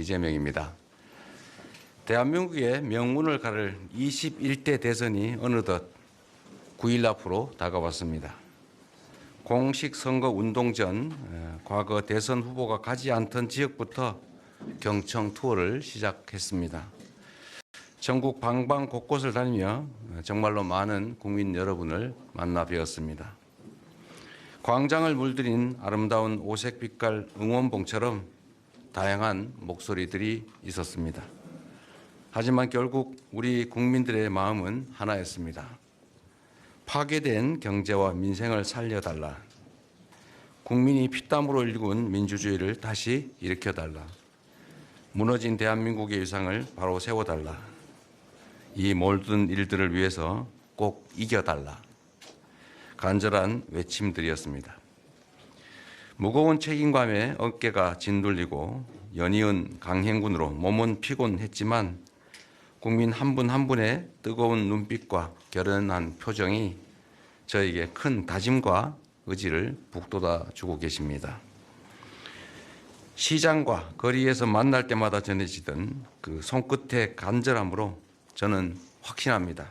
이재명입니다. 대한민국의 명운을 가를 21대 대선이 어느덧 9일 앞으로 다가왔습니다. 공식 선거 운동 전 과거 대선 후보가 가지 않던 지역부터 경청 투어를 시작했습니다. 전국 방방 곳곳을 다니며 정말로 많은 국민 여러분을 만나 뵈었습니다. 광장을 물들인 아름다운 오색 빛깔 응원봉처럼 다양한 목소리들이 있었습니다. 하지만 결국 우리 국민들의 마음은 하나였습니다. 파괴된 경제와 민생을 살려달라. 국민이 피땀으로 일군 민주주의를 다시 일으켜달라. 무너진 대한민국의 위상을 바로 세워달라. 이 모든 일들을 위해서 꼭 이겨달라. 간절한 외침들이었습니다. 무거운 책임감에 어깨가 진둘리고 연이은 강행군으로 몸은 피곤했지만 국민 한 분 한 분의 뜨거운 눈빛과 결연한 표정이 저에게 큰 다짐과 의지를 북돋아 주고 계십니다. 시장과 거리에서 만날 때마다 전해지던 그 손끝의 간절함으로 저는 확신합니다.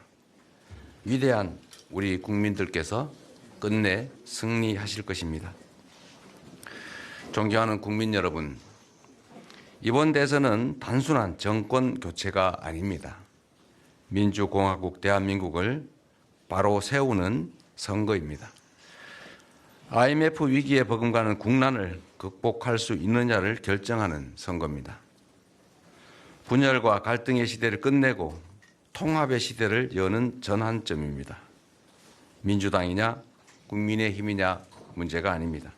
위대한 우리 국민들께서 끝내 승리하실 것입니다. 존경하는 국민 여러분, 이번 대선은 단순한 정권 교체가 아닙니다. 민주공화국 대한민국을 바로 세우는 선거입니다. IMF 위기에 버금가는 국난을 극복할 수 있느냐를 결정하는 선거입니다. 분열과 갈등의 시대를 끝내고 통합의 시대를 여는 전환점입니다. 민주당이냐 국민의힘이냐 문제가 아닙니다.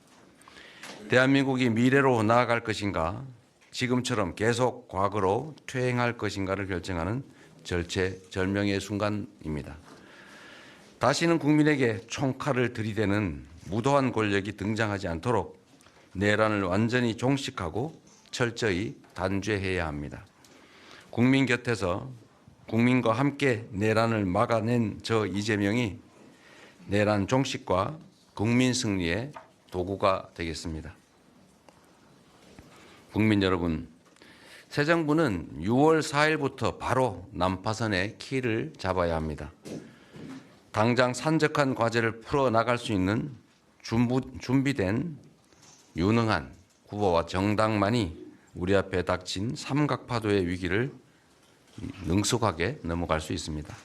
대한민국이 미래로 나아갈 것인가, 지금처럼 계속 과거로 퇴행할 것인가를 결정하는 절체절명의 순간입니다. 다시는 국민에게 총칼을 들이대는 무도한 권력이 등장하지 않도록 내란을 완전히 종식하고 철저히 단죄해야 합니다. 국민 곁에서 국민과 함께 내란을 막아낸 저 이재명이 내란 종식과 국민 승리의 도구가 되겠습니다. 국민 여러분, 새 정부는 6월 4일부터 바로 난파선의 키를 잡아야 합니다. 당장 산적한 과제를 풀어나갈 수 있는 준비된 유능한 후보와 정당만이 우리 앞에 닥친 삼각파도의 위기를 능숙하게 넘어갈 수 있습니다.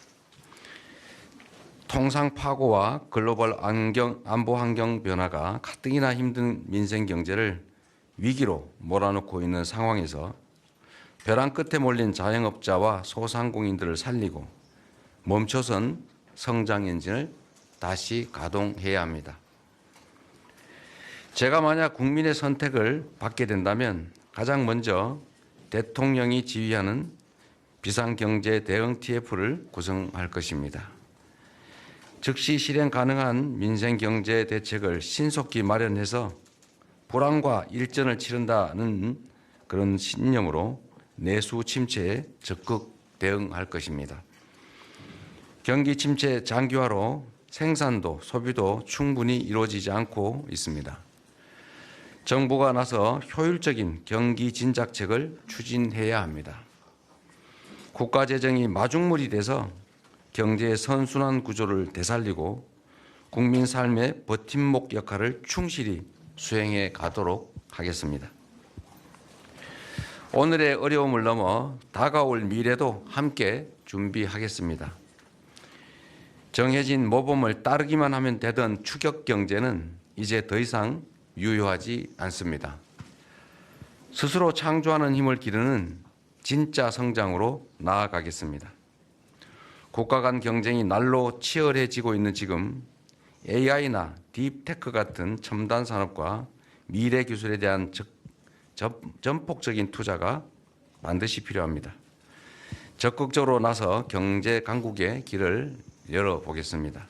통상 파고와 글로벌 안보 환경 변화가 가뜩이나 힘든 민생 경제를 위기로 몰아넣고 있는 상황에서 벼랑 끝에 몰린 자영업자와 소상공인들을 살리고 멈춰선 성장 엔진을 다시 가동해야 합니다. 제가 만약 국민의 선택을 받게 된다면 가장 먼저 대통령이 지휘하는 비상경제 대응 TF를 구성할 것입니다. 즉시 실행 가능한 민생경제 대책을 신속히 마련해서 불황과 일전을 치른다는 그런 신념으로 내수 침체에 적극 대응할 것입니다. 경기 침체 장기화로 생산도 소비도 충분히 이루어지지 않고 있습니다. 정부가 나서 효율적인 경기 진작책을 추진해야 합니다. 국가 재정이 마중물이 돼서 경제의 선순환 구조를 되살리고 국민 삶의 버팀목 역할을 충실히 수행해 가도록 하겠습니다. 오늘의 어려움을 넘어 다가올 미래도 함께 준비하겠습니다. 정해진 모범을 따르기만 하면 되던 추격 경제는 이제 더 이상 유효하지 않습니다. 스스로 창조하는 힘을 기르는 진짜 성장으로 나아가겠습니다. 국가 간 경쟁이 날로 치열해지고 있는 지금 AI나 딥테크 같은 첨단 산업과 미래 기술에 대한 전폭적인 투자가 반드시 필요합니다. 적극적으로 나서 경제 강국의 길을 열어보겠습니다.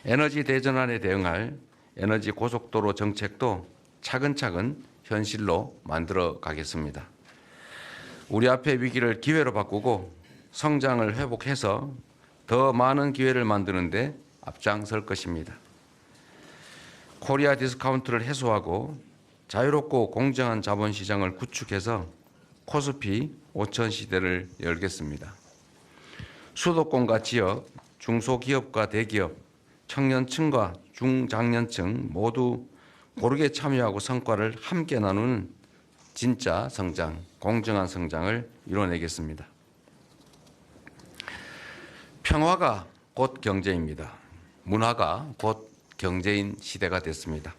에너지 대전환에 대응할 에너지 고속도로 정책도 차근차근 현실로 만들어 가겠습니다. 우리 앞의 위기를 기회로 바꾸고 성장을 회복해서 더 많은 기회를 만드는 데 앞장설 것입니다. 코리아 디스카운트를 해소하고 자유롭고 공정한 자본시장을 구축해서 코스피 5천 시대를 열겠습니다. 수도권과 지역, 중소기업과 대기업, 청년층과 중장년층 모두 고르게 참여하고 성과를 함께 나누는 진짜 성장, 공정한 성장을 이뤄내겠습니다. 평화가 곧 경제입니다. 문화가 곧 경제인 시대가 됐습니다.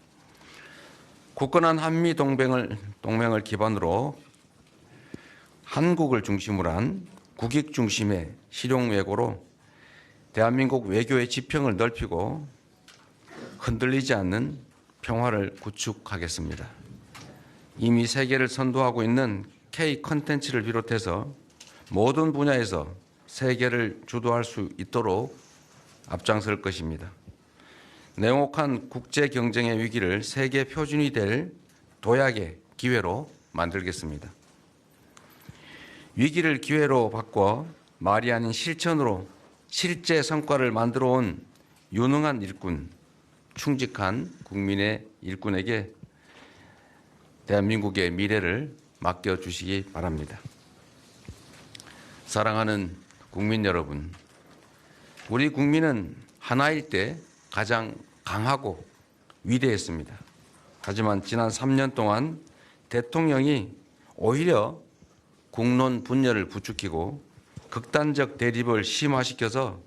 굳건한 한미 동맹을 기반으로 한국을 중심으로 한 국익 중심의 실용 외교로 대한민국 외교의 지평을 넓히고 흔들리지 않는 평화를 구축하겠습니다. 이미 세계를 선도하고 있는 K 컨텐츠를 비롯해서 모든 분야에서 세계를 주도할 수 있도록 앞장설 것입니다. 냉혹한 국제 경쟁의 위기를 세계 표준이 될 도약의 기회로 만들겠습니다. 위기를 기회로 바꿔 말이 아닌 실천으로 실제 성과를 만들어 온 유능한 일꾼, 충직한 국민의 일꾼에게 대한민국의 미래를 맡겨주시기 바랍니다. 사랑하는 국민 여러분, 우리 국민은 하나일 때 가장 강하고 위대했습니다. 하지만 지난 3년 동안 대통령이 오히려 국론 분열을 부추기고 극단적 대립을 심화시켜서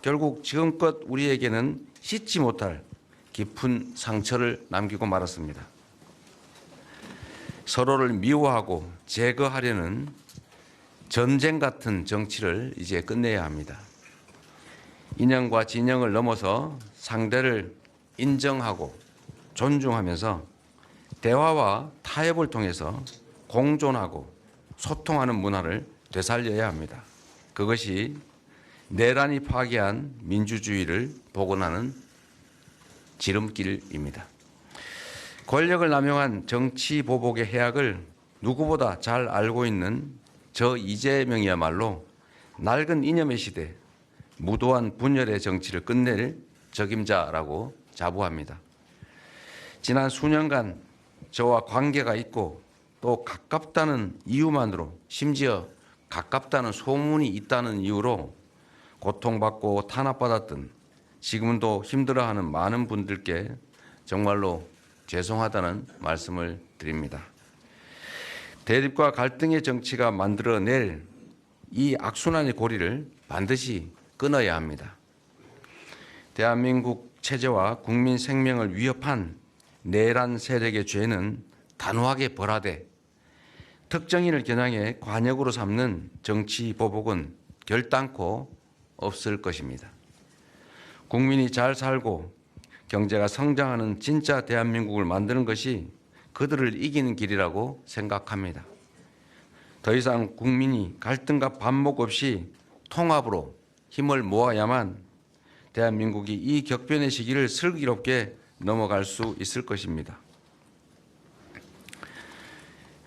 결국 지금껏 우리에게는 씻지 못할 깊은 상처를 남기고 말았습니다. 서로를 미워하고 제거하려는 전쟁 같은 정치를 이제 끝내야 합니다. 이념과 진영을 넘어서 상대를 인정하고 존중하면서 대화와 타협을 통해서 공존하고 소통하는 문화를 되살려야 합니다. 그것이 내란이 파괴한 민주주의를 복원하는 지름길입니다. 권력을 남용한 정치 보복의 해악을 누구보다 잘 알고 있는 저 이재명이야말로 낡은 이념의 시대, 무도한 분열의 정치를 끝낼 적임자라고 자부합니다. 지난 수년간 저와 관계가 있고 또 가깝다는 이유만으로, 심지어 가깝다는 소문이 있다는 이유로 고통받고 탄압받았던, 지금도 힘들어하는 많은 분들께 정말로 죄송하다는 말씀을 드립니다. 대립과 갈등의 정치가 만들어낼 이 악순환의 고리를 반드시 끊어야 합니다. 대한민국 체제와 국민 생명을 위협한 내란 세력의 죄는 단호하게 벌하되 특정인을 겨냥해 관역으로 삼는 정치 보복은 결단코 없을 것입니다. 국민이 잘 살고 경제가 성장하는 진짜 대한민국을 만드는 것이 그들을 이기는 길이라고 생각합니다. 더 이상 국민이 갈등과 반목 없이 통합으로 힘을 모아야만 대한민국이 이 격변의 시기를 슬기롭게 넘어갈 수 있을 것입니다.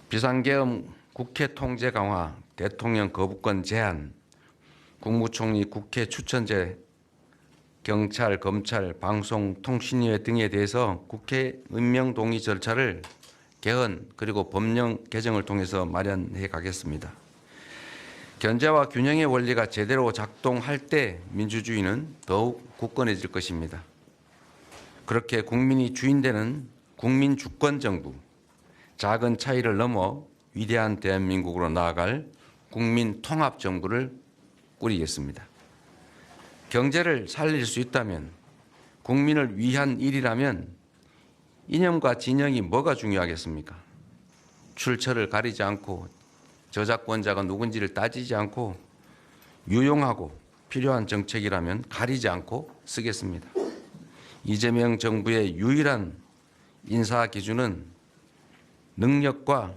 비상계엄 국회 통제 강화, 대통령 거부권 제한, 국무총리 국회 추천제, 경찰, 검찰, 방송, 통신위원 등에 대해서 국회 임명 동의 절차를 개헌 그리고 법령 개정을 통해서 마련해 가겠습니다. 견제와 균형의 원리가 제대로 작동할 때 민주주의는 더욱 굳건해질 것입니다. 그렇게 국민이 주인되는 국민 주권 정부, 작은 차이를 넘어 위대한 대한민국으로 나아갈 국민 통합 정부를 꾸리겠습니다. 경제를 살릴 수 있다면, 국민을 위한 일이라면 이념과 진영이 뭐가 중요하겠습니까? 출처를 가리지 않고 저작권자가 누군지를 따지지 않고 유용하고 필요한 정책이라면 가리지 않고 쓰겠습니다. 이재명 정부의 유일한 인사 기준은 능력과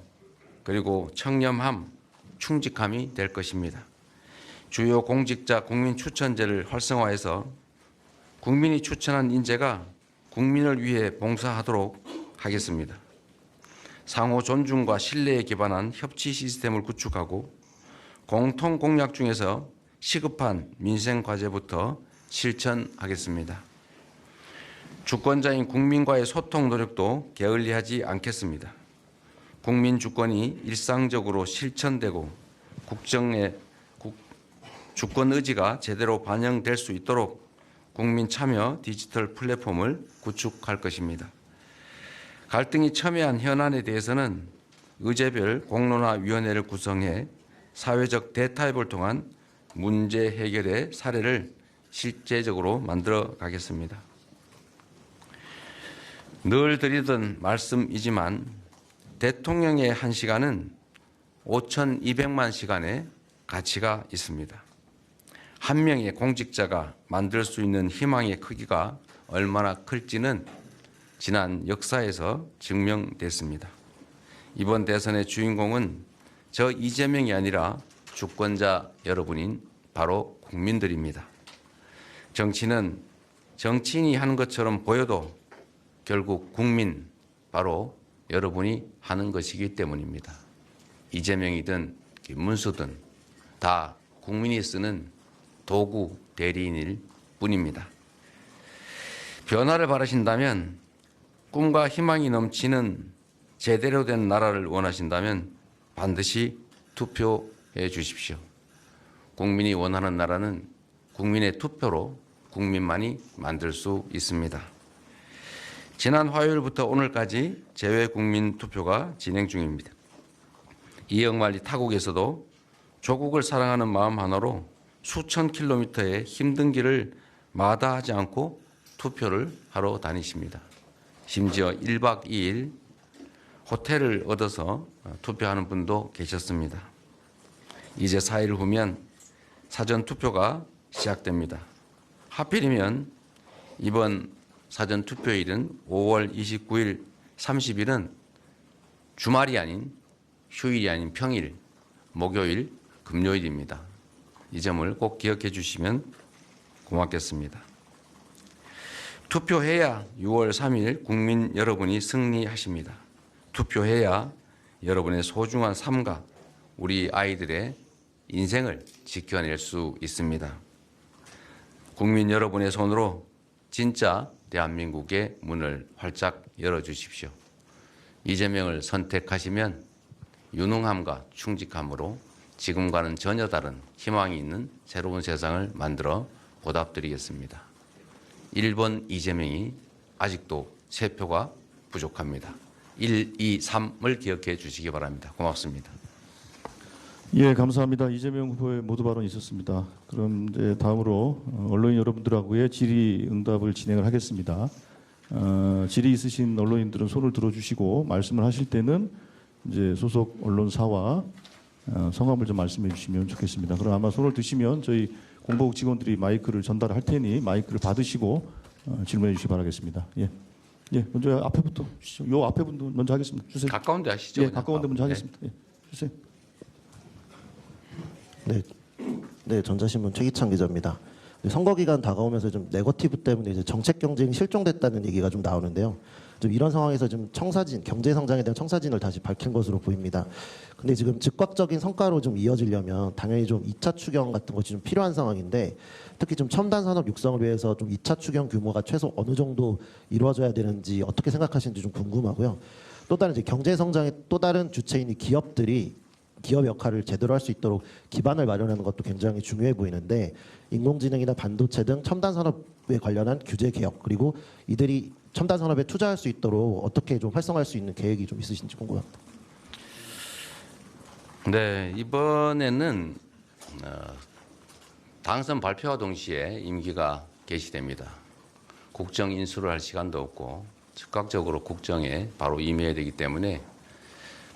그리고 청렴함, 충직함이 될 것입니다. 주요 공직자 국민 추천제를 활성화해서 국민이 추천한 인재가 국민을 위해 봉사하도록 하겠습니다. 상호 존중과 신뢰에 기반한 협치 시스템을 구축하고 공통 공약 중에서 시급한 민생 과제부터 실천하겠습니다. 주권자인 국민과의 소통 노력도 게을리하지 않겠습니다. 국민 주권이 일상적으로 실천되고 주권 의지가 제대로 반영될 수 있도록 국민 참여 디지털 플랫폼을 구축할 것입니다. 갈등이 첨예한 현안에 대해서는 의제별 공론화위원회를 구성해 사회적 대타협을 통한 문제 해결의 사례를 실제적으로 만들어 가겠습니다. 늘 드리던 말씀이지만 대통령의 1시간은 5,200만 시간의 가치가 있습니다. 한 명의 공직자가 만들 수 있는 희망의 크기가 얼마나 클지는 지난 역사에서 증명됐습니다. 이번 대선의 주인공은 저 이재명이 아니라 주권자 여러분인 바로 국민들입니다. 정치는 정치인이 하는 것처럼 보여도 결국 국민, 바로 여러분이 하는 것이기 때문입니다. 이재명이든 김문수든 다 국민이 쓰는 도구 대리인일 뿐입니다. 변화를 바라신다면, 꿈과 희망이 넘치는 제대로 된 나라를 원하신다면 반드시 투표해 주십시오. 국민이 원하는 나라는 국민의 투표로 국민만이 만들 수 있습니다. 지난 화요일부터 오늘까지 재외국민 투표가 진행 중입니다. 이영만리 타국에서도 조국을 사랑하는 마음 하나로 수천 킬로미터의 힘든 길을 마다하지 않고 투표를 하러 다니십니다. 심지어 1박 2일 호텔을 얻어서 투표하는 분도 계셨습니다. 이제 4일 후면 사전투표가 시작됩니다. 하필이면 이번 사전투표일은 5월 29일, 30일은 주말이 아닌 휴일이 아닌 평일, 목요일, 금요일입니다. 이 점을 꼭 기억해 주시면 고맙겠습니다. 투표해야 6월 3일 국민 여러분이 승리하십니다. 투표해야 여러분의 소중한 삶과 우리 아이들의 인생을 지켜낼 수 있습니다. 국민 여러분의 손으로 진짜 대한민국의 문을 활짝 열어주십시오. 이재명을 선택하시면 유능함과 충직함으로 지금과는 전혀 다른 희망이 있는 새로운 세상을 만들어 보답드리겠습니다. 1번 이재명이 아직도 3표가 부족합니다. 1, 2, 3을 기억해 주시기 바랍니다. 고맙습니다. 예, 감사합니다. 이재명 후보의 모두 발언이 있었습니다. 그럼 이제 다음으로 언론인 여러분들하고의 질의응답을 진행을 하겠습니다. 질의 있으신 언론인들은 손을 들어주시고 말씀을 하실 때는 이제 소속 언론사와 성함을 좀 말씀해 주시면 좋겠습니다. 그럼 아마 손을 드시면 저희 공보국 직원들이 마이크를 전달할 테니 마이크를 받으시고 질문해 주시기 바라겠습니다. 예, 예, 먼저 앞에부터 주시죠. 요 앞에 분도 먼저 하겠습니다. 주세요. 가까운데 하시죠. 예, 가까운데 먼저 하겠습니다. 예, 주세요. 네, 네, 전자신문 최기찬 기자입니다. 선거 기간 다가오면서 좀 네거티브 때문에 이제 정책 경쟁이 실종됐다는 얘기가 좀 나오는데요. 좀 이런 상황에서 좀 청사진, 경제 성장에 대한 청사진을 다시 밝힌 것으로 보입니다. 근데 지금 즉각적인 성과로 좀 이어지려면 당연히 좀 2차 추경 같은 것이 좀 필요한 상황인데, 특히 좀 첨단 산업 육성을 위해서 좀 2차 추경 규모가 최소 어느 정도 이루어져야 되는지 어떻게 생각하시는지 좀 궁금하고요. 또 다른 이제 경제 성장의 또 다른 주체인 이 기업들이 기업 역할을 제대로 할 수 있도록 기반을 마련하는 것도 굉장히 중요해 보이는데, 인공지능이나 반도체 등 첨단 산업에 관련한 규제 개혁, 그리고 이들이 첨단 산업에 투자할 수 있도록 어떻게 좀 활성화할 수 있는 계획이 좀 있으신지 궁금합니다. 네, 이번에는 당선 발표와 동시에 임기가 개시됩니다. 국정 인수를 할 시간도 없고 즉각적으로 국정에 바로 임해야 되기 때문에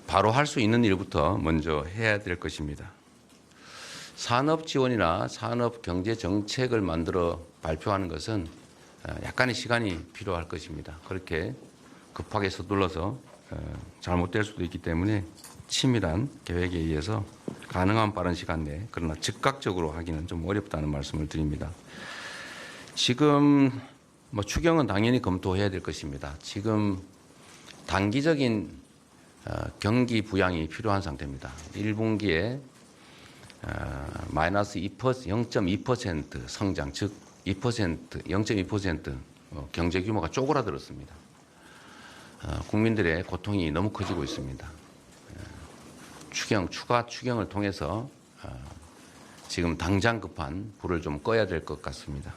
바로 할 수 있는 일부터 먼저 해야 될 것입니다. 산업 지원이나 산업 경제 정책을 만들어 발표하는 것은 약간의 시간이 필요할 것입니다. 그렇게 급하게 서둘러서 잘못될 수도 있기 때문에 치밀한 계획에 의해서 가능한 빠른 시간 내에, 그러나 즉각적으로 하기는 좀 어렵다는 말씀을 드립니다. 지금 추경은 당연히 검토해야 될 것입니다. 지금 단기적인 경기 부양이 필요한 상태입니다. 1분기에 마이너스 0.2% 성장, 즉 0.2% 경제 규모가 쪼그라들었습니다. 국민들의 고통이 너무 커지고 있습니다. 추가 추경을 통해서 지금 당장 급한 불을 좀 꺼야 될 것 같습니다.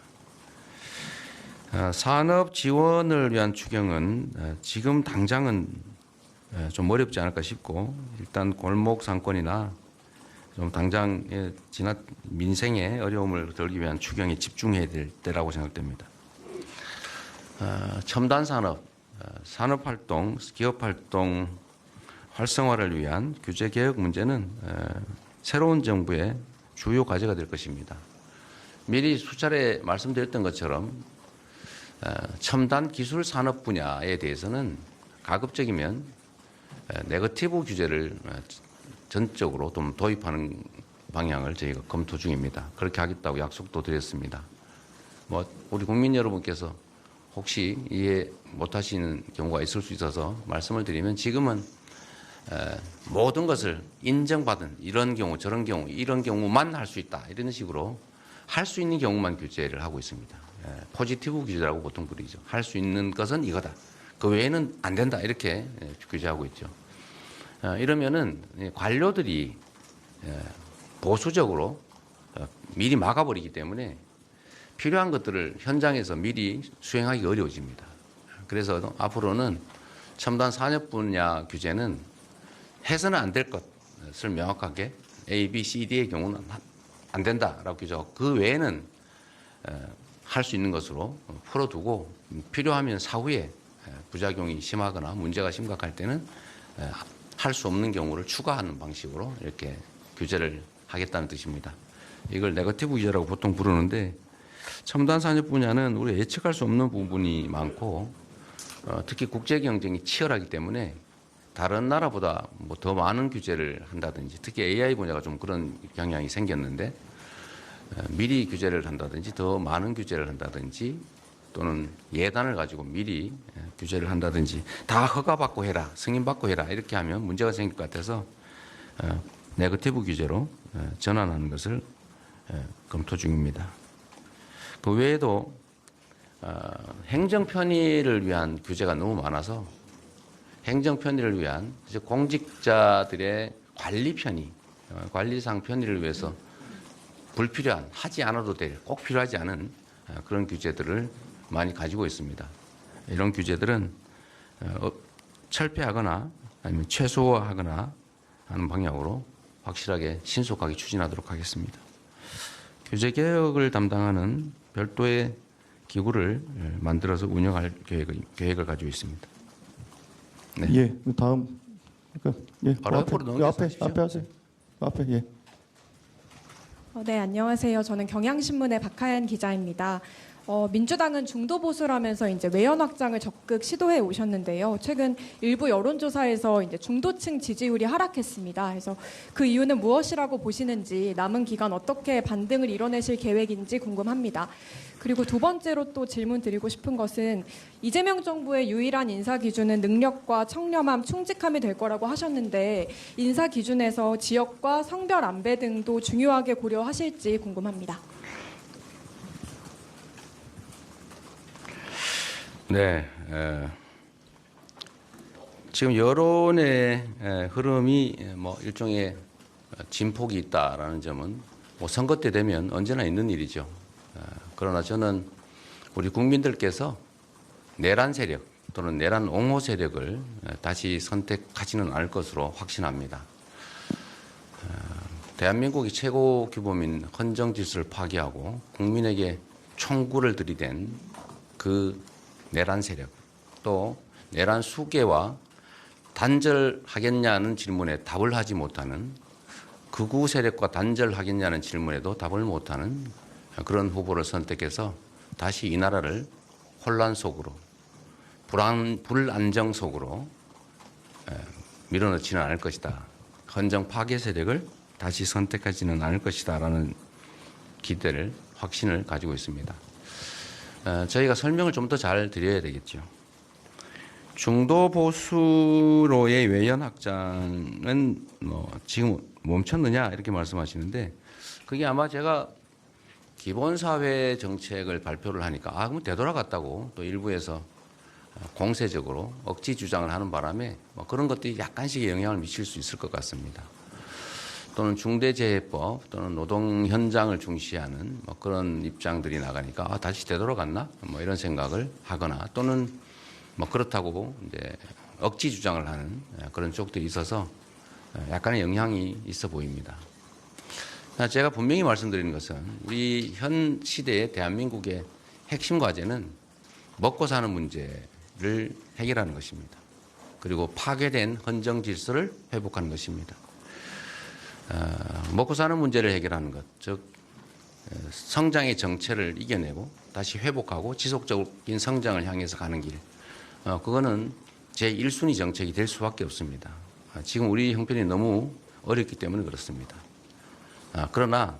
산업 지원을 위한 추경은 지금 당장은 좀 어렵지 않을까 싶고, 일단 골목 상권이나 좀 당장 민생의 어려움을 덜기 위한 추경에 집중해야 될 때라고 생각됩니다. 첨단 산업, 산업활동, 기업활동 활성화를 위한 규제 개혁 문제는 새로운 정부의 주요 과제가 될 것입니다. 미리 수차례 말씀드렸던 것처럼 첨단 기술 산업 분야에 대해서는 가급적이면 네거티브 규제를 전적으로 좀 도입하는 방향을 저희가 검토 중입니다. 그렇게 하겠다고 약속도 드렸습니다. 우리 국민 여러분께서 혹시 이해 못하시는 경우가 있을 수 있어서 말씀을 드리면, 지금은 모든 것을 인정받은 이런 경우 저런 경우 이런 경우만 할 수 있다, 이런 식으로 할 수 있는 경우만 규제를 하고 있습니다. 포지티브 규제라고 보통 부르죠. 할 수 있는 것은 이거다, 그 외에는 안 된다, 이렇게 규제하고 있죠. 이러면은 관료들이 보수적으로 미리 막아버리기 때문에 필요한 것들을 현장에서 미리 수행하기 어려워집니다. 그래서 앞으로는 첨단 산업 분야 규제는 해서는 안 될 것을 명확하게 A, B, C, D의 경우는 안 된다라고 규정하고, 그 외에는 할 수 있는 것으로 풀어두고, 필요하면 사후에 부작용이 심하거나 문제가 심각할 때는 할 수 없는 경우를 추가하는 방식으로 이렇게 규제를 하겠다는 뜻입니다. 이걸 네거티브 규제라고 보통 부르는데, 첨단 산업 분야는 우리가 예측할 수 없는 부분이 많고, 특히 국제 경쟁이 치열하기 때문에 다른 나라보다 더 많은 규제를 한다든지, 특히 AI 분야가 좀 그런 경향이 생겼는데, 미리 규제를 한다든지 더 많은 규제를 한다든지, 또는 예단을 가지고 미리 규제를 한다든지, 다 허가받고 해라, 승인받고 해라, 이렇게 하면 문제가 생길 것 같아서 네거티브 규제로 전환하는 것을 검토 중입니다. 그 외에도 행정 편의를 위한 규제가 너무 많아서 행정 편의를 위한 공직자들의 관리 편의, 관리상 편의를 위해서 불필요한, 하지 않아도 될, 꼭 필요하지 않은 그런 규제들을 많이 가지고 있습니다. 이런 규제들은 철폐하거나 아니면 최소화하거나 하는 방향으로 확실하게 신속하게 추진하도록 하겠습니다. 규제 개혁을 담당하는 별도의 기구를 만들어서 운영할 계획을 가지고 있습니다. 네. 예, 다음. 예, 앞으로 넘겨주십시오. 앞에 하세요. 앞에, 예. 네, 안녕하세요. 저는 경향신문의 박하연 기자입니다. 민주당은 중도 보수라면서 이제 외연 확장을 적극 시도해 오셨는데요. 최근 일부 여론조사에서 이제 중도층 지지율이 하락했습니다. 그래서 그 이유는 무엇이라고 보시는지, 남은 기간 어떻게 반등을 이뤄내실 계획인지 궁금합니다. 그리고 두 번째로 또 질문 드리고 싶은 것은, 이재명 정부의 유일한 인사 기준은 능력과 청렴함, 충직함이 될 거라고 하셨는데, 인사 기준에서 지역과 성별 안배 등도 중요하게 고려하실지 궁금합니다. 네, 지금 여론의 흐름이 일종의 진폭이 있다라는 점은 선거 때 되면 언제나 있는 일이죠. 그러나 저는 우리 국민들께서 내란 세력 또는 내란 옹호 세력을 다시 선택하지는 않을 것으로 확신합니다. 대한민국이 최고 규범인 헌정 질서를 파괴하고 국민에게 총구를 들이댄 그 내란 세력, 또 내란 수계와 단절하겠냐는 질문에 답을 하지 못하는, 극우 세력과 단절하겠냐는 질문에도 답을 못하는 그런 후보를 선택해서 다시 이 나라를 혼란 속으로, 불안정 속으로 밀어넣지는 않을 것이다. 헌정 파괴 세력을 다시 선택하지는 않을 것이다 라는 기대를, 확신을 가지고 있습니다. 저희가 설명을 좀 더 잘 드려야 되겠죠. 중도 보수로의 외연 확장은 지금 멈췄느냐 이렇게 말씀하시는데, 그게 아마 제가 기본사회 정책을 발표를 하니까 그럼 되돌아갔다고 또 일부에서 공세적으로 억지 주장을 하는 바람에 그런 것들이 약간씩의 영향을 미칠 수 있을 것 같습니다. 또는 중대재해법 또는 노동 현장을 중시하는 뭐 그런 입장들이 나가니까 다시 되돌아갔나 뭐 이런 생각을 하거나 또는 뭐 그렇다고 이제 억지 주장을 하는 그런 쪽들이 있어서 약간의 영향이 있어 보입니다. 제가 분명히 말씀드리는 것은 우리 현 시대의 대한민국의 핵심 과제는 먹고 사는 문제를 해결하는 것입니다. 그리고 파괴된 헌정 질서를 회복하는 것입니다. 먹고 사는 문제를 해결하는 것, 즉 성장의 정체를 이겨내고 다시 회복하고 지속적인 성장을 향해서 가는 길, 그거는 제 1순위 정책이 될 수밖에 없습니다. 지금 우리 형편이 너무 어렵기 때문에 그렇습니다. 그러나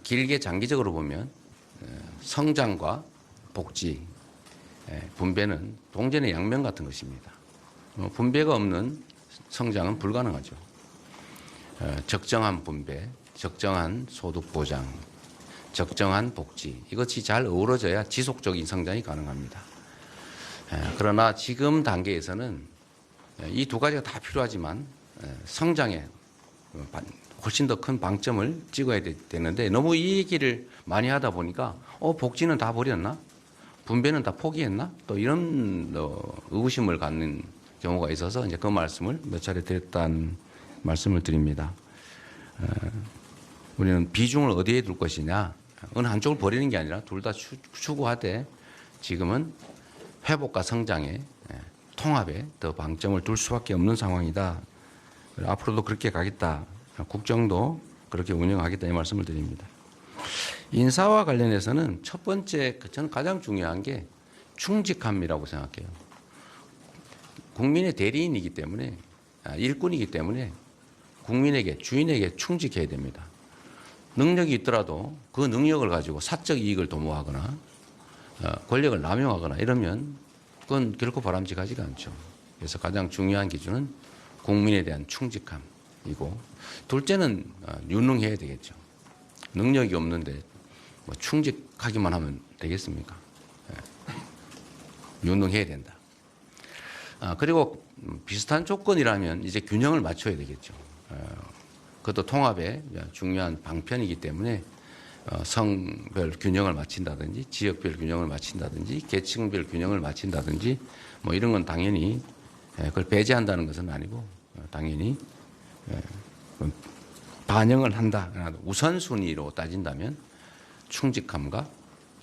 길게 장기적으로 보면 성장과 복지, 분배는 동전의 양면 같은 것입니다. 분배가 없는 성장은 불가능하죠. 적정한 분배, 적정한 소득 보장, 적정한 복지, 이것이 잘 어우러져야 지속적인 성장이 가능합니다. 그러나 지금 단계에서는 이 두 가지가 다 필요하지만 성장에 훨씬 더 큰 방점을 찍어야 되는데 너무 이 얘기를 많이 하다 보니까 복지는 다 버렸나? 분배는 다 포기했나? 또 이런 의구심을 갖는 경우가 있어서 이제 그 말씀을 몇 차례 드렸다는 말씀을 드립니다. 우리는 비중을 어디에 둘 것이냐? 어느 한쪽을 버리는 게 아니라 둘 다 추구하되 지금은 회복과 성장에 통합에 더 방점을 둘 수밖에 없는 상황이다. 앞으로도 그렇게 가겠다. 국정도 그렇게 운영하겠다 이 말씀을 드립니다. 인사와 관련해서는 첫 번째 저는 가장 중요한 게 충직함이라고 생각해요. 국민의 대리인이기 때문에 일꾼이기 때문에 국민에게 주인에게 충직해야 됩니다. 능력이 있더라도 그 능력을 가지고 사적 이익을 도모하거나 권력을 남용하거나 이러면 그건 결코 바람직하지가 않죠. 그래서 가장 중요한 기준은 국민에 대한 충직함이고 둘째는 유능해야 되겠죠. 능력이 없는데 뭐 충직하기만 하면 되겠습니까? 유능해야 된다. 그리고 비슷한 조건이라면 이제 균형을 맞춰야 되겠죠. 그것도 통합의 중요한 방편이기 때문에 성별 균형을 맞춘다든지 지역별 균형을 맞춘다든지 계층별 균형을 맞춘다든지 뭐 이런 건 당연히 그걸 배제한다는 것은 아니고 당연히 반영을 한다. 우선순위로 따진다면 충직함과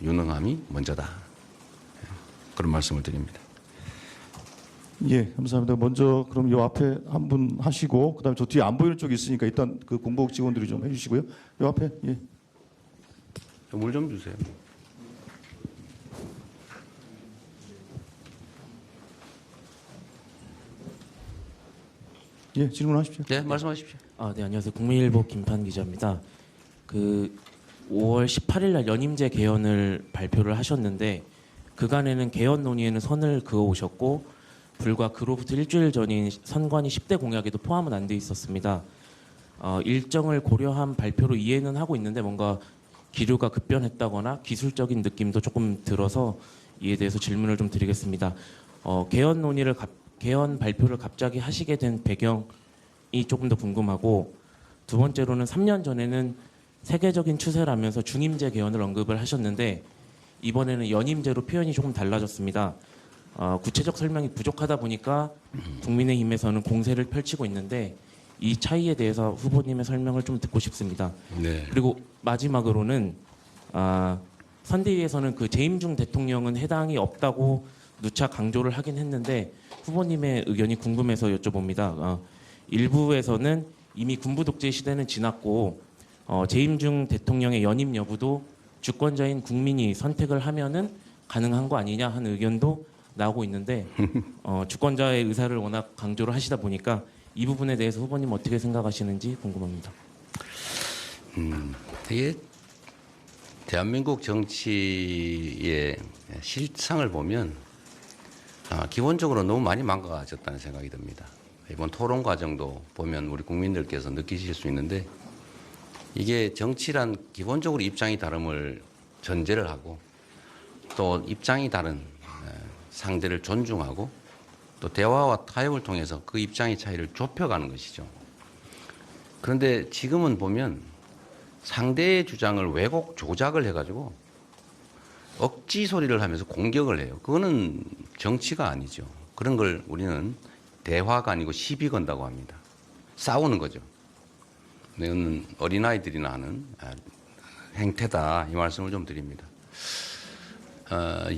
유능함이 먼저다. 그런 말씀을 드립니다. 예, 감사합니다. 먼저 그럼 요 앞에 한 분 하시고 그다음에 저 뒤에 안 보이는 쪽이 있으니까 일단 그 공보국 직원들이 좀 해주시고요. 요 앞에 예. 물 좀 주세요. 예, 질문하십시오. 네, 말씀하십시오. 네, 안녕하세요. 국민일보 김판 기자입니다. 그 5월 18일 날 연임제 개헌을 발표를 하셨는데 그간에는 개헌 논의에는 선을 그어 오셨고 불과 그로부터 일주일 전인 선관위 10대 공약에도 포함은 안 돼 있었습니다. 일정을 고려한 발표로 이해는 하고 있는데 뭔가 기류가 급변했다거나 기술적인 느낌도 조금 들어서 이에 대해서 질문을 좀 드리겠습니다. 개헌 발표를 갑자기 하시게 된 배경이 조금 더 궁금하고 두 번째로는 3년 전에는 세계적인 추세라면서 중임제 개헌을 언급을 하셨는데 이번에는 연임제로 표현이 조금 달라졌습니다. 구체적 설명이 부족하다 보니까 국민의힘에서는 공세를 펼치고 있는데 이 차이에 대해서 후보님의 설명을 좀 듣고 싶습니다. 네. 그리고 마지막으로는 선대위에서는 그 재임중 대통령은 해당이 없다고 누차 강조를 하긴 했는데 후보님의 의견이 궁금해서 여쭤봅니다. 일부에서는 이미 군부 독재 시대는 지났고 재임중 대통령의 연임 여부도 주권자인 국민이 선택을 하면은 가능한 거 아니냐 하는 의견도 나오고 있는데 주권자의 의사를 워낙 강조를 하시다 보니까 이 부분에 대해서 후보님 어떻게 생각하시는지 궁금합니다. 되게 대한민국 정치의 실상을 보면 기본적으로 너무 많이 망가졌다는 생각이 듭니다. 이번 토론 과정도 보면 우리 국민들께서 느끼실 수 있는데 이게 정치란 기본적으로 입장이 다름을 전제를 하고 또 입장이 다른 상대를 존중하고 또 대화와 타협을 통해서 그 입장의 차이를 좁혀가는 것이죠. 그런데 지금은 보면 상대의 주장을 왜곡 조작을 해가지고 억지 소리를 하면서 공격을 해요. 그거는 정치가 아니죠. 그런 걸 우리는 대화가 아니고 시비 건다고 합니다. 싸우는 거죠. 이건 어린아이들이나 하는 행태다, 이 말씀을 좀 드립니다.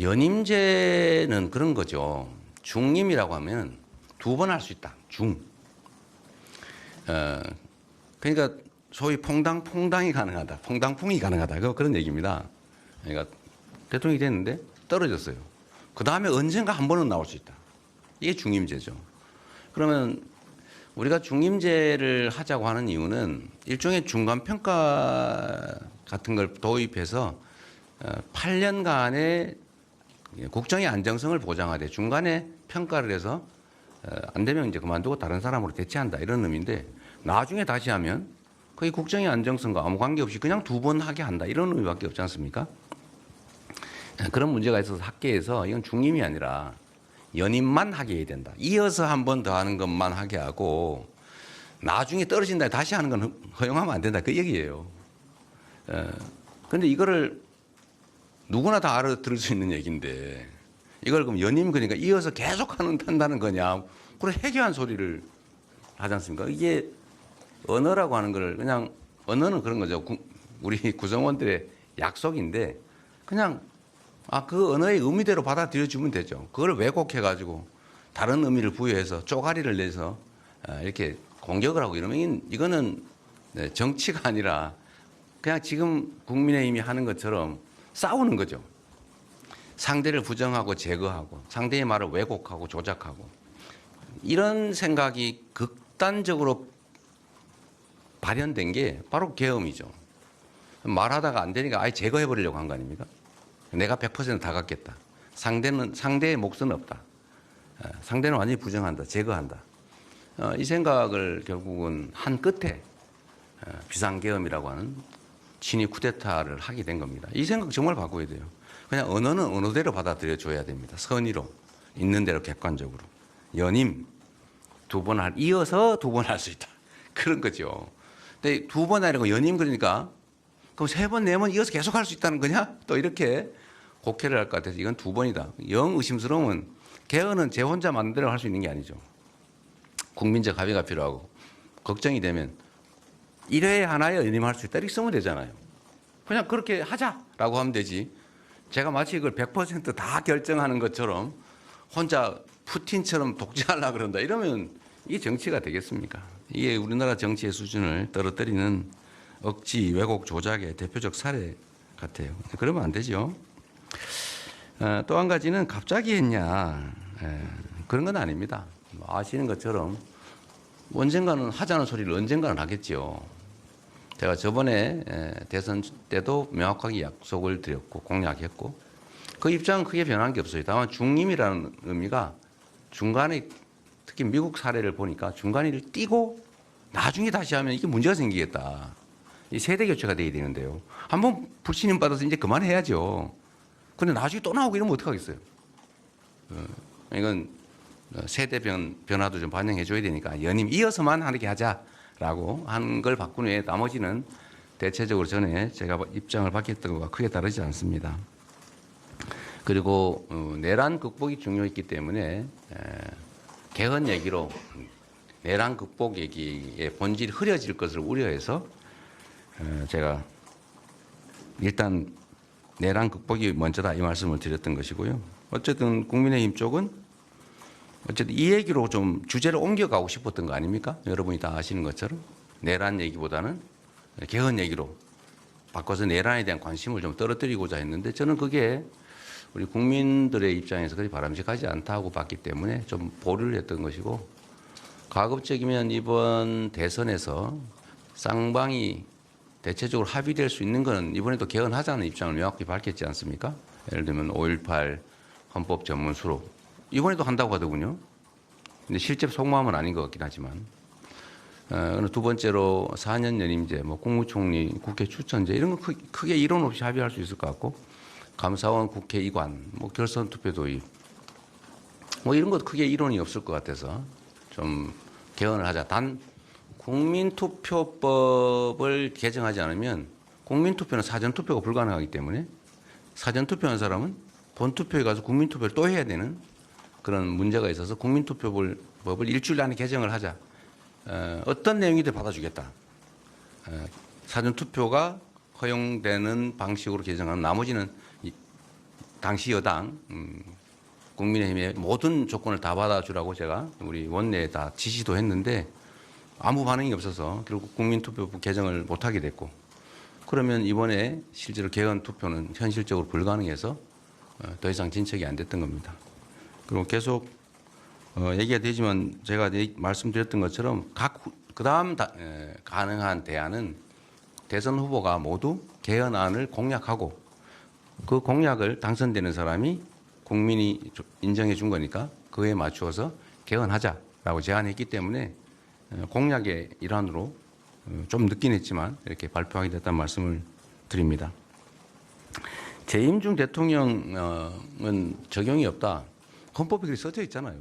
연임제는 그런 거죠. 중임이라고 하면 2번 할 수 있다. 그러니까 소위 퐁당퐁당이 가능하다. 퐁당퐁이 가능하다. 그런 얘기입니다. 그러니까 대통령이 됐는데 떨어졌어요. 그 다음에 언젠가 한 번은 나올 수 있다. 이게 중임제죠. 그러면 우리가 중임제를 하자고 하는 이유는 일종의 중간평가 같은 걸 도입해서 8년간의 국정의 안정성을 보장하되 중간에 평가를 해서 안 되면 이제 그만두고 다른 사람으로 대체한다, 이런 의미인데, 나중에 다시 하면 거의 국정의 안정성과 아무 관계없이 그냥 2번 하게 한다, 이런 의미밖에 없지 않습니까? 그런 문제가 있어서 학계에서 이건 중임이 아니라 연임만 하게 해야 된다. 이어서 한 번 더 하는 것만 하게 하고 나중에 떨어진다 다시 하는 건 허용하면 안 된다, 그 얘기예요. 그런데 이거를 누구나 다 알아들을 수 있는 얘기인데 이걸 그럼 연임, 그러니까 이어서 계속 한다는 거냐, 그런 해괴한 소리를 하지 않습니까? 이게 언어라고 하는 걸 그냥, 언어는 그런 거죠. 우리 구성원들의 약속인데 그냥 그 언어의 의미대로 받아들여주면 되죠. 그걸 왜곡해가지고 다른 의미를 부여해서 쪼가리를 내서 이렇게 공격을 하고 이러면 이거는 정치가 아니라 그냥 지금 국민의힘이 하는 것처럼 싸우는 거죠. 상대를 부정하고 제거하고 상대의 말을 왜곡하고 조작하고, 이런 생각이 극단적으로 발현된 게 바로 계엄이죠. 말하다가 안 되니까 아예 제거해버리려고 한 거 아닙니까? 내가 100% 다 갖겠다. 상대의 몫은 없다. 상대는 완전히 부정한다, 제거한다. 이 생각을 결국은 한 끝에 비상계엄이라고 하는 친위 쿠데타를 하게 된 겁니다. 이 생각 정말 바꿔야 돼요. 그냥 언어는 언어대로 받아들여 줘야 됩니다. 선의로, 있는 대로 객관적으로. 연임 이어서 2번 할 수 있다, 그런 거죠. 근데 2번 아니고 연임, 그러니까 그럼 3번, 4번 이어서 계속 할 수 있다는 거냐? 또 이렇게 곡해를 할 것 같아서 이건 2번이다. 영 의심스러우면 개헌은 제 혼자 마음대로 할 수 있는 게 아니죠. 국민적 합의가 필요하고, 걱정이 되면 1회에 하나에 연임할 수 있다, 이렇게 쓰면 되잖아요. 그냥 그렇게 하자라고 하면 되지. 제가 마치 이걸 100% 다 결정하는 것처럼 혼자 푸틴처럼 독재하려고 그런다, 이러면 이게 정치가 되겠습니까? 이게 우리나라 정치의 수준을 떨어뜨리는 억지, 왜곡, 조작의 대표적 사례 같아요. 그러면 안 되죠. 또 한 가지는 갑자기 했냐, 그런 건 아닙니다. 아시는 것처럼 언젠가는 하자는 소리를 언젠가는 하겠죠. 제가 저번에 대선 때도 명확하게 약속을 드렸고 공약했고, 그 입장은 크게 변한 게 없어요. 다만 중임이라는 의미가 중간에, 특히 미국 사례를 보니까 중간을 띄고 나중에 다시 하면 이게 문제가 생기겠다. 이 세대 교체가 돼야 되는데요. 한번 불신임 받아서 이제 그만해야죠. 근데 나중에 또 나오고 이러면 어떡하겠어요. 이건 세대 변화도 좀 반영해 줘야 되니까 연임 이어서만 하게 하자라고 한 걸 바꾼 후에 나머지는 대체적으로 전에 제가 입장을 밝혔던 것과 크게 다르지 않습니다. 그리고 내란 극복이 중요했기 때문에 개헌 얘기로 내란 극복 얘기의 본질이 흐려질 것을 우려해서 제가 일단 내란 극복이 먼저다, 이 말씀을 드렸던 것이고요. 어쨌든 국민의힘 쪽은 어쨌든 이 얘기로 좀 주제를 옮겨가고 싶었던 거 아닙니까? 여러분이 다 아시는 것처럼 내란 얘기보다는 개헌 얘기로 바꿔서 내란에 대한 관심을 좀 떨어뜨리고자 했는데, 저는 그게 우리 국민들의 입장에서 그리 바람직하지 않다고 봤기 때문에 좀 보류를 했던 것이고, 가급적이면 이번 대선에서 쌍방이 대체적으로 합의될 수 있는 것은 이번에도 개헌하자는 입장을 명확히 밝혔지 않습니까? 예를 들면 5.18 헌법 전문 수록 이번에도 한다고 하더군요. 근데 실제 속마음은 아닌 것 같긴 하지만, 두 번째로 4년 연임제, 국무총리, 국회 추천제 이런 거 크게 이론 없이 합의할 수 있을 것 같고, 감사원 국회 이관, 결선 투표 도입, 이런 것 크게 이론이 없을 것 같아서 좀 개헌을 하자. 단 국민투표법을 개정하지 않으면 국민투표는 사전투표가 불가능하기 때문에 사전투표한 사람은 본투표에 가서 국민투표를 또 해야 되는 그런 문제가 있어서 국민투표법을 일주일 안에 개정을 하자. 어떤 내용이든 받아주겠다. 사전투표가 허용되는 방식으로 개정하면 나머지는 당시 여당 국민의힘의 모든 조건을 다 받아주라고 제가 우리 원내에 다 지시도 했는데 아무 반응이 없어서 결국 국민투표법 개정을 못하게 됐고, 그러면 이번에 실제로 개헌 투표는 현실적으로 불가능해서 더 이상 진척이 안 됐던 겁니다. 그리고 계속 얘기가 되지만 제가 말씀드렸던 것처럼 그다음 가능한 대안은 대선 후보가 모두 개헌안을 공약하고 그 공약을 당선되는 사람이 국민이 인정해 준 거니까 그에 맞추어서 개헌하자라고 제안했기 때문에 공약의 일환으로 좀 늦긴 했지만 이렇게 발표하게 됐다는 말씀을 드립니다. 재임 중 대통령은 적용이 없다. 헌법에 그렇게 써져 있잖아요.